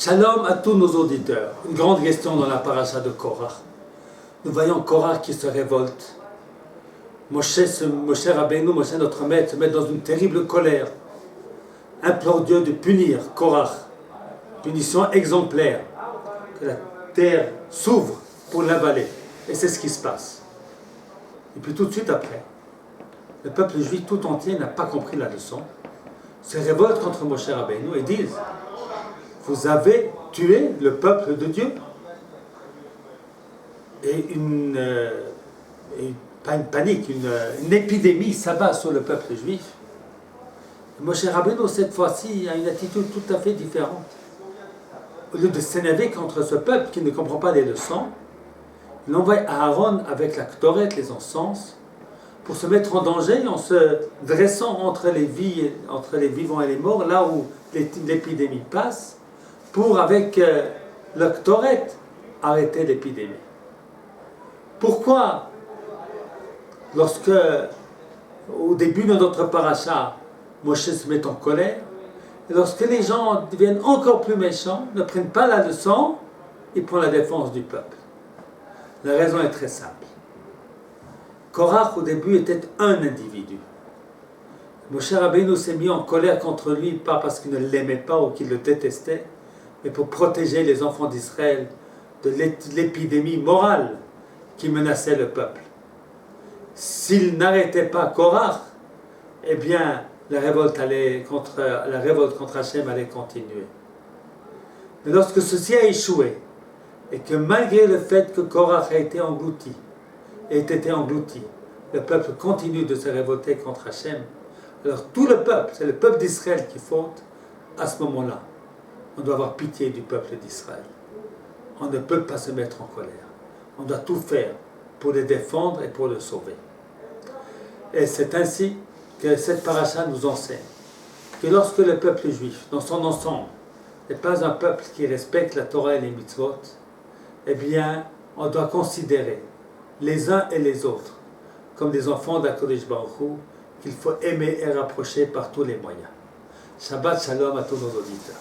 Shalom à tous nos auditeurs. Une grande question dans la paracha de Korach. Nous voyons Korach qui se révolte. Moshe Rabbeinu, Moshe notre maître, se met dans une terrible colère. Implore Dieu de punir Korach. Punition exemplaire. Que la terre s'ouvre pour l'avaler. Et c'est ce qui se passe. Et puis tout de suite après, le peuple juif tout entier n'a pas compris la leçon. Se révolte contre Moshe Rabbeinu et disent: vous avez tué le peuple de Dieu. Et pas une panique, une épidémie s'abat sur le peuple juif. Et Moshe Rabbeinu, cette fois-ci, a une attitude tout à fait différente. Au lieu de s'énerver contre ce peuple qui ne comprend pas les leçons, il envoie Aaron avec la Ktoret, les encens, pour se mettre en danger en se dressant entre les vivants et les morts, là où l'épidémie passe, pour, avec le Ktoret, arrêter l'épidémie. Pourquoi, lorsque, au début de notre paracha, Moshe se met en colère, et lorsque les gens deviennent encore plus méchants, ne prennent pas la leçon, ils prennent la défense du peuple? La raison est très simple. Korach, au début, était un individu. Moshe Rabbeinu s'est mis en colère contre lui, pas parce qu'il ne l'aimait pas ou qu'il le détestait, mais pour protéger les enfants d'Israël de l'épidémie morale qui menaçait le peuple. S'il n'arrêtait pas Korach, eh bien, la révolte contre Hachem allait continuer. Mais lorsque ceci a échoué, et que malgré le fait que Korach ait été englouti, le peuple continue de se révolter contre Hachem, alors tout le peuple, c'est le peuple d'Israël qui faute, à ce moment-là, on doit avoir pitié du peuple d'Israël. On ne peut pas se mettre en colère. On doit tout faire pour le défendre et pour le sauver. Et c'est ainsi que cette paracha nous enseigne que lorsque le peuple juif, dans son ensemble, n'est pas un peuple qui respecte la Torah et les mitzvot, eh bien, on doit considérer les uns et les autres comme des enfants d'Akadosh Baruch Hu qu'il faut aimer et rapprocher par tous les moyens. Shabbat Shalom à tous nos auditeurs.